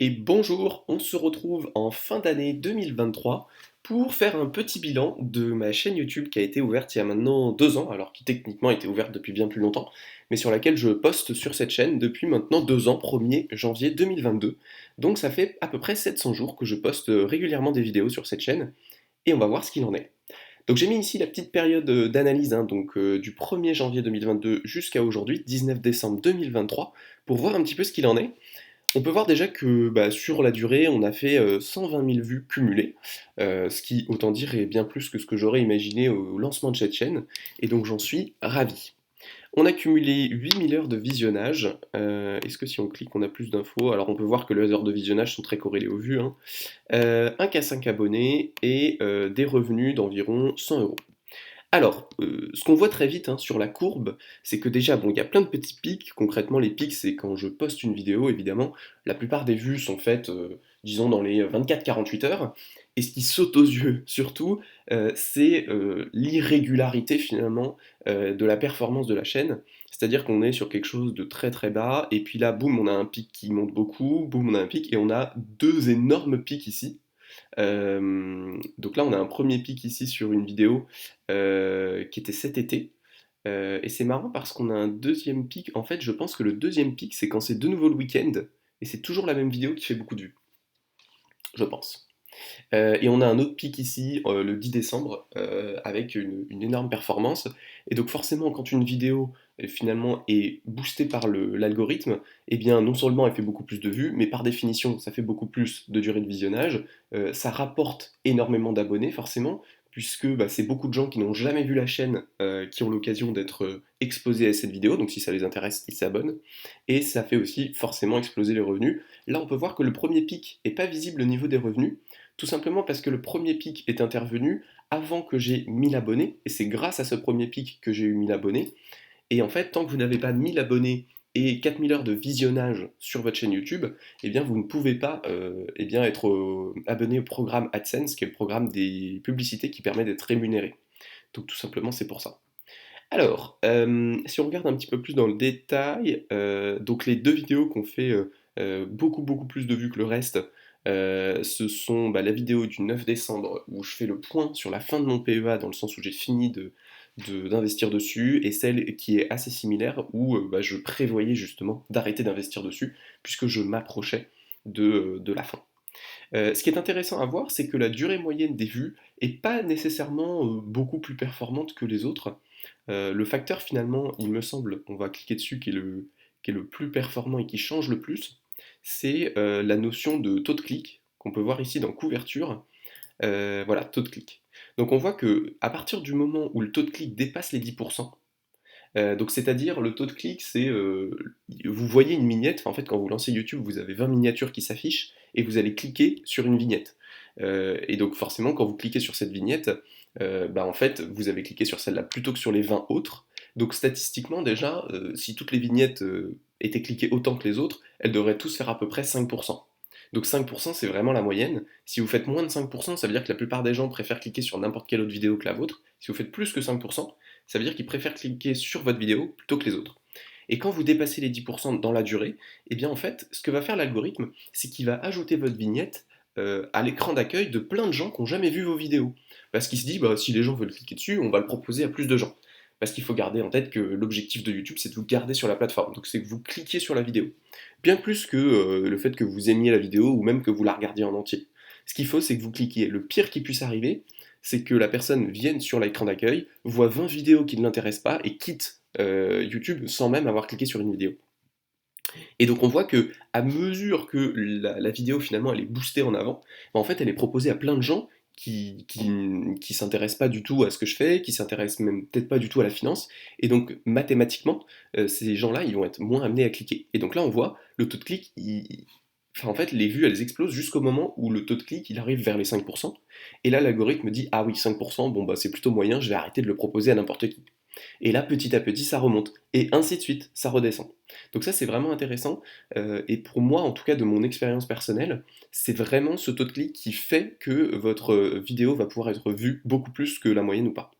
Et bonjour, on se retrouve en fin d'année 2023 pour faire un petit bilan de ma chaîne YouTube qui a été ouverte il y a maintenant 2 ans, alors qui techniquement était ouverte depuis bien plus longtemps, mais sur laquelle je poste sur cette chaîne depuis maintenant 2 ans, 1er janvier 2022. Donc ça fait à peu près 700 jours que je poste régulièrement des vidéos sur cette chaîne, et on va voir ce qu'il en est. Donc j'ai mis ici la petite période d'analyse, hein, donc du 1er janvier 2022 jusqu'à aujourd'hui, 19 décembre 2023, pour voir un petit peu ce qu'il en est. On peut voir déjà que sur la durée, on a fait 120 000 vues cumulées, ce qui, autant dire, est bien plus que ce que j'aurais imaginé au lancement de cette chaîne, et donc j'en suis ravi. On a cumulé 8 000 heures de visionnage. Est-ce que si on clique, on a plus d'infos? Alors on peut voir que les heures de visionnage sont très corrélées aux vues, hein. 1,5 abonnés et des revenus d'environ 100 euros. Alors, ce qu'on voit très vite, hein, sur la courbe, c'est que déjà, bon, il y a plein de petits pics. Concrètement, les pics, c'est quand je poste une vidéo, évidemment. La plupart des vues sont faites, disons, dans les 24-48 heures. Et ce qui saute aux yeux, surtout, c'est l'irrégularité, finalement, de la performance de la chaîne. C'est-à-dire qu'on est sur quelque chose de très très bas, et puis là, boum, on a un pic qui monte beaucoup, boum, on a un pic, et on a deux énormes pics ici. Donc là, on a un premier pic ici sur une vidéo qui était cet été. Et c'est marrant parce qu'on a un deuxième pic. En fait, je pense que le deuxième pic, c'est quand c'est de nouveau le week-end. Et c'est toujours la même vidéo qui fait beaucoup de vues. Je pense. Et on a un autre pic ici, le 10 décembre, avec une énorme performance. Et donc forcément, quand une vidéo finalement est boostée par l'algorithme, eh bien non seulement elle fait beaucoup plus de vues, mais par définition, ça fait beaucoup plus de durée de visionnage. Ça rapporte énormément d'abonnés, forcément, puisque c'est beaucoup de gens qui n'ont jamais vu la chaîne, qui ont l'occasion d'être exposés à cette vidéo. Donc si ça les intéresse, ils s'abonnent. Et ça fait aussi forcément exploser les revenus. Là, on peut voir que le premier pic n'est pas visible au niveau des revenus. Tout simplement parce que le premier pic est intervenu avant que j'ai 1000 abonnés, et c'est grâce à ce premier pic que j'ai eu 1000 abonnés. Et en fait, tant que vous n'avez pas 1000 abonnés et 4000 heures de visionnage sur votre chaîne YouTube, eh bien vous ne pouvez pas être abonné au programme AdSense, qui est le programme des publicités qui permet d'être rémunéré. Donc tout simplement, c'est pour ça. Alors, si on regarde un petit peu plus dans le détail, donc les deux vidéos qui ont fait beaucoup beaucoup plus de vues que le reste, ce sont la vidéo du 9 décembre où je fais le point sur la fin de mon PEA dans le sens où j'ai fini d'investir dessus, et celle qui est assez similaire où je prévoyais justement d'arrêter d'investir dessus puisque je m'approchais de la fin. Ce qui est intéressant à voir, c'est que la durée moyenne des vues est pas nécessairement beaucoup plus performante que les autres. Le facteur finalement, il me semble, on va cliquer dessus, qui est le plus performant et qui change le plus, c'est la notion de taux de clic qu'on peut voir ici dans couverture. Voilà, taux de clic. Donc on voit que à partir du moment où le taux de clic dépasse les 10%, donc c'est-à-dire le taux de clic, c'est vous voyez une vignette. Enfin, en fait, quand vous lancez YouTube, vous avez 20 miniatures qui s'affichent et vous allez cliquer sur une vignette. Et donc forcément, quand vous cliquez sur cette vignette, en fait, vous avez cliqué sur celle-là plutôt que sur les 20 autres. Donc statistiquement déjà, si toutes les vignettes étaient cliquées autant que les autres, elles devraient tous faire à peu près 5%. Donc 5%, c'est vraiment la moyenne. Si vous faites moins de 5%, ça veut dire que la plupart des gens préfèrent cliquer sur n'importe quelle autre vidéo que la vôtre. Si vous faites plus que 5%, ça veut dire qu'ils préfèrent cliquer sur votre vidéo plutôt que les autres. Et quand vous dépassez les 10% dans la durée, eh bien en fait, ce que va faire l'algorithme, c'est qu'il va ajouter votre vignette à l'écran d'accueil de plein de gens qui n'ont jamais vu vos vidéos. Parce qu'il se dit, si les gens veulent cliquer dessus, on va le proposer à plus de gens. Parce qu'il faut garder en tête que l'objectif de YouTube, c'est de vous garder sur la plateforme. Donc c'est que vous cliquiez sur la vidéo. Bien plus que le fait que vous aimiez la vidéo ou même que vous la regardiez en entier. Ce qu'il faut, c'est que vous cliquiez. Le pire qui puisse arriver, c'est que la personne vienne sur l'écran d'accueil, voit 20 vidéos qui ne l'intéressent pas et quitte YouTube sans même avoir cliqué sur une vidéo. Et donc on voit que à mesure que la vidéo finalement elle est boostée en avant, en fait elle est proposée à plein de gens qui s'intéressent pas du tout à ce que je fais, qui s'intéressent même peut-être pas du tout à la finance, et donc mathématiquement, ces gens-là ils vont être moins amenés à cliquer. Et donc là on voit le taux de clic, enfin, en fait les vues elles explosent jusqu'au moment où le taux de clic il arrive vers les 5%, et là l'algorithme dit ah oui 5%, bon c'est plutôt moyen, je vais arrêter de le proposer à n'importe qui. Et là, petit à petit, ça remonte. Et ainsi de suite, ça redescend. Donc ça, c'est vraiment intéressant. Et pour moi, en tout cas, de mon expérience personnelle, c'est vraiment ce taux de clic qui fait que votre vidéo va pouvoir être vue beaucoup plus que la moyenne ou pas.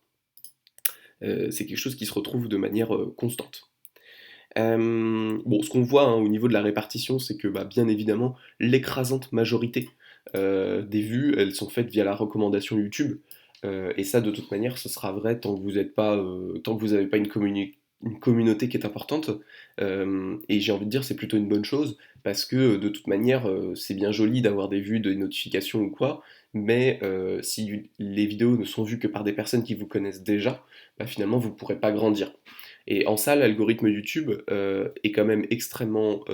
C'est quelque chose qui se retrouve de manière constante. Bon, ce qu'on voit hein, au niveau de la répartition, c'est que bah, bien évidemment, l'écrasante majorité des vues, elles sont faites via la recommandation YouTube. Et ça, de toute manière, ce sera vrai tant que vous n'êtes pas, tant que vous n'avez pas une communauté qui est importante. Et j'ai envie de dire, c'est plutôt une bonne chose, parce que de toute manière, c'est bien joli d'avoir des vues, des notifications ou quoi, mais si les vidéos ne sont vues que par des personnes qui vous connaissent déjà, bah, finalement, vous ne pourrez pas grandir. Et en ça, l'algorithme YouTube est quand même extrêmement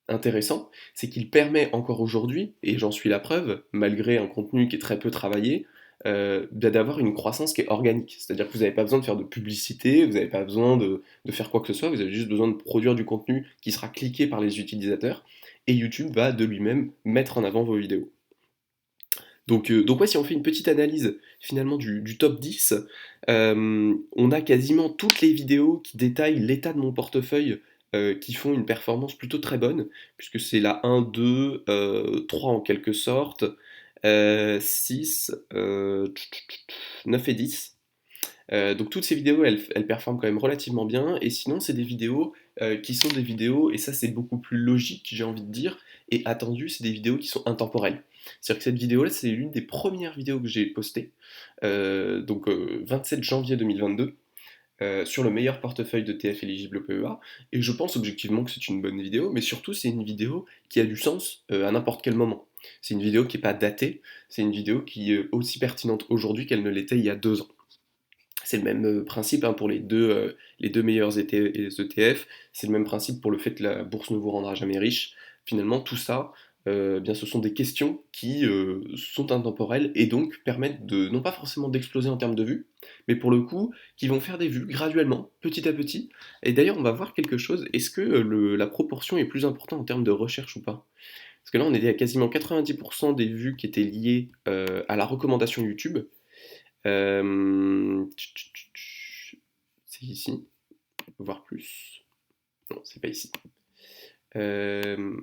intéressant, c'est qu'il permet encore aujourd'hui, et j'en suis la preuve, malgré un contenu qui est très peu travaillé, d'avoir une croissance qui est organique. C'est-à-dire que vous n'avez pas besoin de faire de publicité, vous n'avez pas besoin de faire quoi que ce soit, vous avez juste besoin de produire du contenu qui sera cliqué par les utilisateurs, et YouTube va de lui-même mettre en avant vos vidéos. Donc ouais, si on fait une petite analyse finalement du top 10, on a quasiment toutes les vidéos qui détaillent l'état de mon portefeuille qui font une performance plutôt très bonne, puisque c'est la 1, 2, 3 en quelque sorte, 6, 9 et 10. Donc toutes ces vidéos, elles performent quand même relativement bien, et sinon c'est des vidéos qui sont des vidéos, et ça c'est beaucoup plus logique, j'ai envie de dire, et attendu, c'est des vidéos qui sont intemporelles. C'est-à-dire que cette vidéo-là, c'est l'une des premières vidéos que j'ai postées, 27 janvier 2022, sur le meilleur portefeuille de TF éligible au PEA, et je pense objectivement que c'est une bonne vidéo, mais surtout c'est une vidéo qui a du sens à n'importe quel moment. C'est une vidéo qui n'est pas datée, c'est une vidéo qui est aussi pertinente aujourd'hui qu'elle ne l'était il y a 2 ans. C'est le même principe hein, pour les deux meilleurs ETF, c'est le même principe pour le fait que la bourse ne vous rendra jamais riche. Finalement, tout ça, bien, ce sont des questions qui sont intemporelles et donc permettent de, non pas forcément d'exploser en termes de vues, mais pour le coup, qui vont faire des vues graduellement, petit à petit. Et d'ailleurs, on va voir quelque chose, est-ce que la proportion est plus importante en termes de recherche ou pas? Parce que là, on était à quasiment 90% des vues qui étaient liées à la recommandation YouTube, c'est ici, voire plus. Non, c'est pas ici. Euh,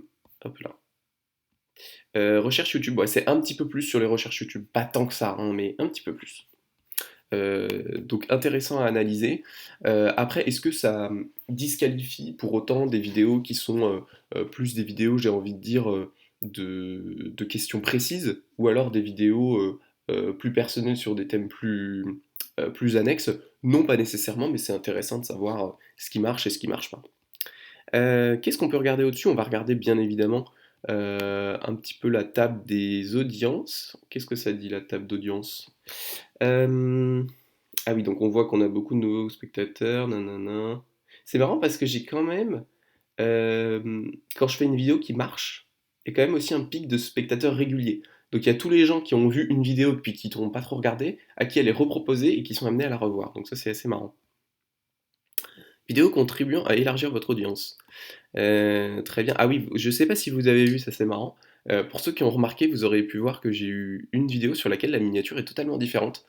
Hop là. Recherche YouTube, ouais, c'est un petit peu plus sur les recherches YouTube. Pas tant que ça, hein, mais un petit peu plus. Donc intéressant à analyser. Après, est-ce que ça disqualifie pour autant des vidéos qui sont plus des vidéos, j'ai envie de dire, de questions précises, ou alors des vidéos plus personnelles sur des thèmes plus annexes? Non, pas nécessairement, mais c'est intéressant de savoir ce qui marche et ce qui marche pas. Qu'est-ce qu'on peut regarder au-dessus? On va regarder bien évidemment un petit peu la table des audiences. Qu'est-ce que ça dit la table d'audience? Euh, ah oui, donc on voit qu'on a beaucoup de nouveaux spectateurs, nanana. C'est marrant parce que j'ai quand même, quand je fais une vidéo qui marche, il y a quand même aussi un pic de spectateurs réguliers. Donc il y a tous les gens qui ont vu une vidéo puis qui n'ont pas trop regardé, à qui elle est reproposée et qui sont amenés à la revoir. Donc ça c'est assez marrant. Vidéo contribuant à élargir votre audience. Très bien. Ah oui, je sais pas si vous avez vu, ça c'est marrant. Pour ceux qui ont remarqué, vous aurez pu voir que j'ai eu une vidéo sur laquelle la miniature est totalement différente.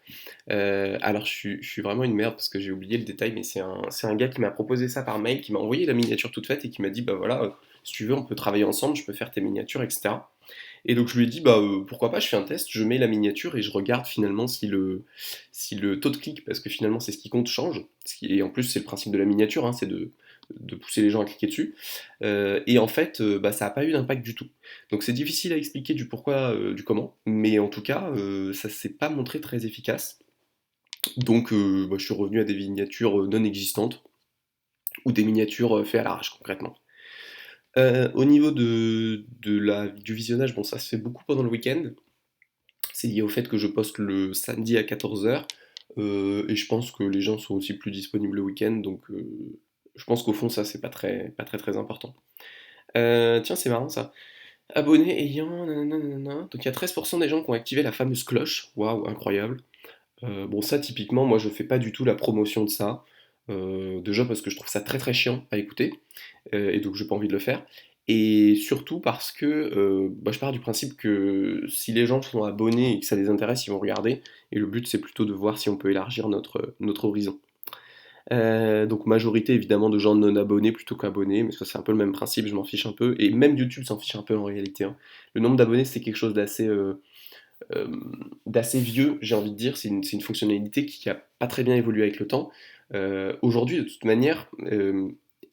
Alors je suis vraiment une merde parce que j'ai oublié le détail, mais c'est un gars qui m'a proposé ça par mail, qui m'a envoyé la miniature toute faite et qui m'a dit, bah voilà, si tu veux, on peut travailler ensemble, je peux faire tes miniatures, etc. Et donc je lui ai dit, bah pourquoi pas, je fais un test, je mets la miniature et je regarde finalement si le taux de clic, parce que finalement c'est ce qui compte, change. Et en plus c'est le principe de la miniature, hein, c'est de pousser les gens à cliquer dessus. Et en fait, bah, ça n'a pas eu d'impact du tout. Donc c'est difficile à expliquer du pourquoi, du comment, mais en tout cas, ça s'est pas montré très efficace. Donc bah, je suis revenu à des miniatures non existantes, ou des miniatures faites à l'arrache concrètement. Au niveau du visionnage, bon ça se fait beaucoup pendant le week-end. C'est lié au fait que je poste le samedi à 14h. Et je pense que les gens sont aussi plus disponibles le week-end, donc je pense qu'au fond ça c'est pas très très important. Tiens, c'est marrant ça. Abonnés ayant nanana, nanana. Donc il y a 13% des gens qui ont activé la fameuse cloche. Waouh, incroyable. Bon, ça, typiquement, moi, je fais pas du tout la promotion de ça. Déjà parce que je trouve ça très très chiant à écouter, et donc j'ai pas envie de le faire. Et surtout parce que bah, je pars du principe que si les gens sont abonnés et que ça les intéresse, ils vont regarder. Et le but, c'est plutôt de voir si on peut élargir notre horizon. Donc majorité évidemment de gens non abonnés plutôt qu'abonnés, mais ça c'est un peu le même principe, je m'en fiche un peu. Et même YouTube s'en fiche un peu en réalité, hein. Le nombre d'abonnés, c'est quelque chose euh, d'assez vieux, j'ai envie de dire. C'est une fonctionnalité qui a pas très bien évolué avec le temps. Aujourd'hui, de toute manière,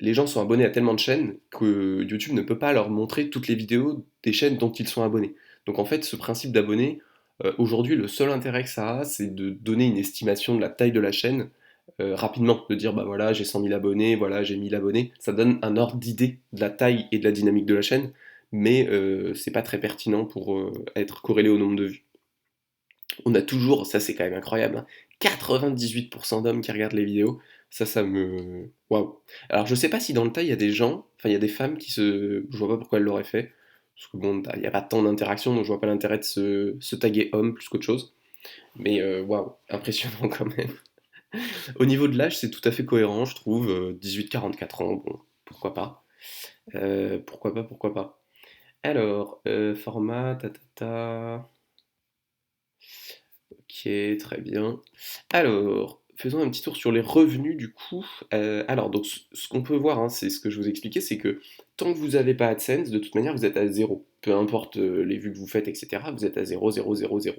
les gens sont abonnés à tellement de chaînes que YouTube ne peut pas leur montrer toutes les vidéos des chaînes dont ils sont abonnés. Donc en fait, ce principe d'abonné, aujourd'hui, le seul intérêt que ça a, c'est de donner une estimation de la taille de la chaîne rapidement, de dire bah voilà, j'ai 100 000 abonnés, voilà, j'ai 1000 abonnés. Ça donne un ordre d'idée de la taille et de la dynamique de la chaîne, mais c'est pas très pertinent pour être corrélé au nombre de vues. On a toujours, ça c'est quand même incroyable, hein, 98% d'hommes qui regardent les vidéos. Ça me... Waouh. Alors je sais pas si dans le tas il y a des gens, enfin il y a des femmes qui se... Je vois pas pourquoi elles l'auraient fait. Parce que bon, il n'y a pas tant d'interaction, donc je vois pas l'intérêt de se taguer homme plus qu'autre chose. Mais waouh, impressionnant quand même. Au niveau de l'âge, c'est tout à fait cohérent, je trouve. 18-44 ans, bon, pourquoi pas. Pourquoi pas, pourquoi pas. Alors, format, ta. Ok, très bien. Alors, faisons un petit tour sur les revenus du coup. Alors, donc ce qu'on peut voir, hein, c'est ce que je vous expliquais, c'est que tant que vous n'avez pas AdSense, de toute manière, vous êtes à zéro. Peu importe les vues que vous faites, etc., vous êtes à 0, 0, 0, 0.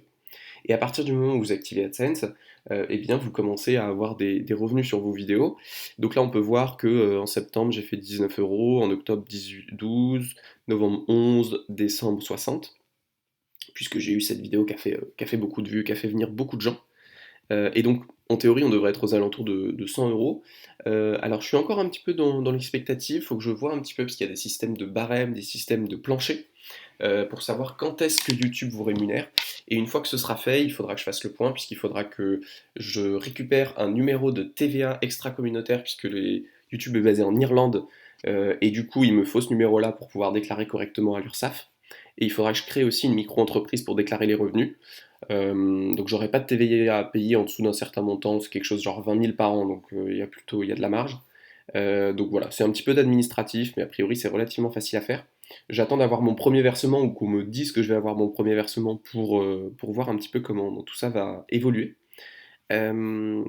Et à partir du moment où vous activez AdSense, eh bien, vous commencez à avoir des revenus sur vos vidéos. Donc là, on peut voir que en septembre, j'ai fait 19 euros, en octobre 18, 12, novembre 11, décembre 60, puisque j'ai eu cette vidéo qui a fait beaucoup de vues, qui a fait venir beaucoup de gens. Et donc, en théorie, on devrait être aux alentours de 100 euros. Alors, je suis encore un petit peu dans l'expectative, il faut que je vois un petit peu, parce qu'il y a des systèmes de barème, des systèmes de plancher, pour savoir quand est-ce que YouTube vous rémunère. Et une fois que ce sera fait, il faudra que je fasse le point, puisqu'il faudra que je récupère un numéro de TVA extra-communautaire, puisque YouTube est basé en Irlande, et du coup, il me faut ce numéro-là pour pouvoir déclarer correctement à l'URSSAF. Et il faudra que je crée aussi une micro-entreprise pour déclarer les revenus. Donc j'aurai pas de TVA à payer en dessous d'un certain montant, c'est quelque chose genre 20 000 par an, donc il y a de la marge. Donc voilà, c'est un petit peu d'administratif, mais a priori c'est relativement facile à faire. J'attends d'avoir mon premier versement ou qu'on me dise que je vais avoir mon premier versement pour voir un petit peu comment tout ça va évoluer. Euh,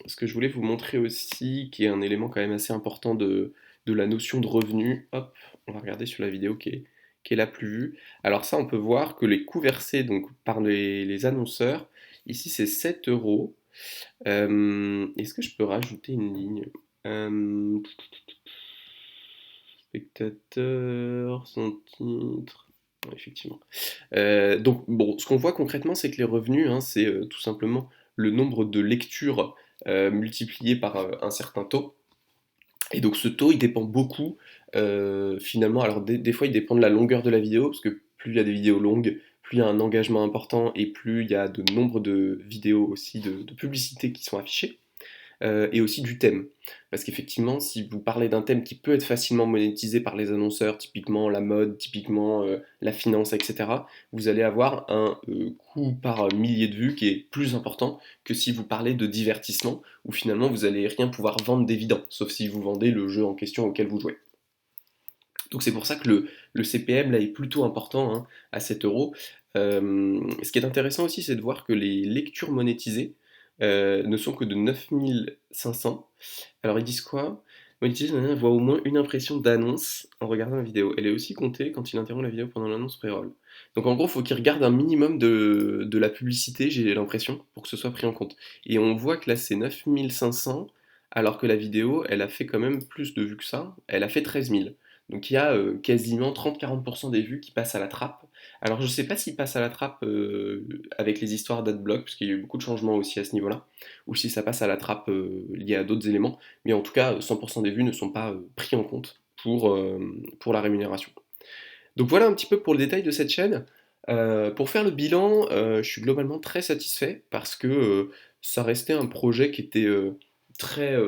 Ce que je voulais vous montrer aussi, qui est un élément quand même assez important de la notion de revenu, hop, on va regarder sur la vidéo qui est la plus vue. Alors ça, on peut voir que les coûts versés donc, par les annonceurs, ici c'est 7 euros. Est-ce que je peux rajouter une ligne? Euh, Spectateur, son titre. Ouais, effectivement. Donc, bon, ce qu'on voit concrètement, c'est que les revenus, hein, c'est tout simplement le nombre de lectures multiplié par un certain taux. Et donc, ce taux, il dépend beaucoup, finalement. Alors, des fois, il dépend de la longueur de la vidéo, parce que plus il y a des vidéos longues, plus il y a un engagement important et plus il y a de nombre de vidéos aussi, de publicités qui sont affichées et aussi du thème. Parce qu'effectivement, si vous parlez d'un thème qui peut être facilement monétisé par les annonceurs, typiquement la mode, typiquement la finance, etc., vous allez avoir un coût par millier de vues qui est plus important que si vous parlez de divertissement, où finalement vous allez rien pouvoir vendre d'évident, sauf si vous vendez le jeu en question auquel vous jouez. Donc c'est pour ça que le CPM là est plutôt important, hein, à 7 euros. Ce qui est intéressant aussi, c'est de voir que les lectures monétisées ne sont que de 9500. Alors ils disent quoi? Monétisé voit au moins une impression d'annonce en regardant la vidéo. Elle est aussi comptée quand il interrompt la vidéo pendant l'annonce pré-roll. Donc en gros, il faut qu'il regarde un minimum de la publicité, j'ai l'impression, pour que ce soit pris en compte. Et on voit que là c'est 9500, alors que la vidéo, elle a fait quand même plus de vues que ça. Elle a fait 13 000. Donc il y a quasiment 30-40% des vues qui passent à la trappe. Alors je sais pas s'ils passent à la trappe avec les histoires d'adblock, parce qu'il y a eu beaucoup de changements aussi à ce niveau-là, ou si ça passe à la trappe lié à d'autres éléments, mais en tout cas 100% des vues ne sont pas pris en compte pour la rémunération. Donc voilà un petit peu pour le détail de cette chaîne. Pour faire le bilan, je suis globalement très satisfait parce que ça restait un projet qui était très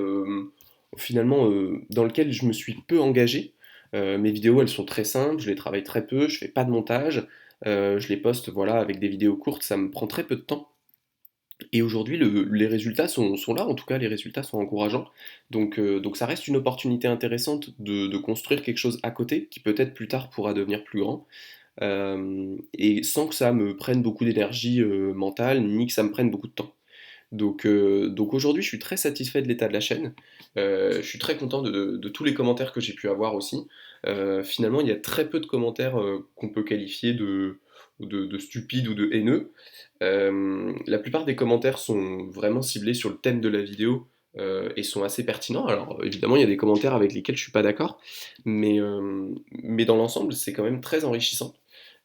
finalement dans lequel je me suis peu engagé. Mes vidéos elles sont très simples, je les travaille très peu, je fais pas de montage, je les poste voilà avec des vidéos courtes, ça me prend très peu de temps. Et aujourd'hui, les résultats sont là, en tout cas, les résultats sont encourageants. Donc ça reste une opportunité intéressante de construire quelque chose à côté, qui peut-être plus tard pourra devenir plus grand, et sans que ça me prenne beaucoup d'énergie mentale, ni que ça me prenne beaucoup de temps. Donc aujourd'hui, je suis très satisfait de l'état de la chaîne. Je suis très content de tous les commentaires que j'ai pu avoir aussi. Finalement, il y a très peu de commentaires qu'on peut qualifier de stupides ou de haineux. La plupart des commentaires sont vraiment ciblés sur le thème de la vidéo, et sont assez pertinents. Alors évidemment, il y a des commentaires avec lesquels je suis pas d'accord, mais dans l'ensemble, c'est quand même très enrichissant.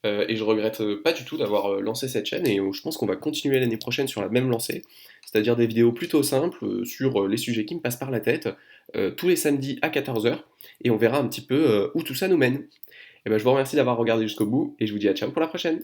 Et je regrette pas du tout d'avoir lancé cette chaîne et je pense qu'on va continuer l'année prochaine sur la même lancée, c'est-à-dire des vidéos plutôt simples sur les sujets qui me passent par la tête, tous les samedis à 14h, et on verra un petit peu où tout ça nous mène. Et ben, je vous remercie d'avoir regardé jusqu'au bout et je vous dis à ciao pour la prochaine.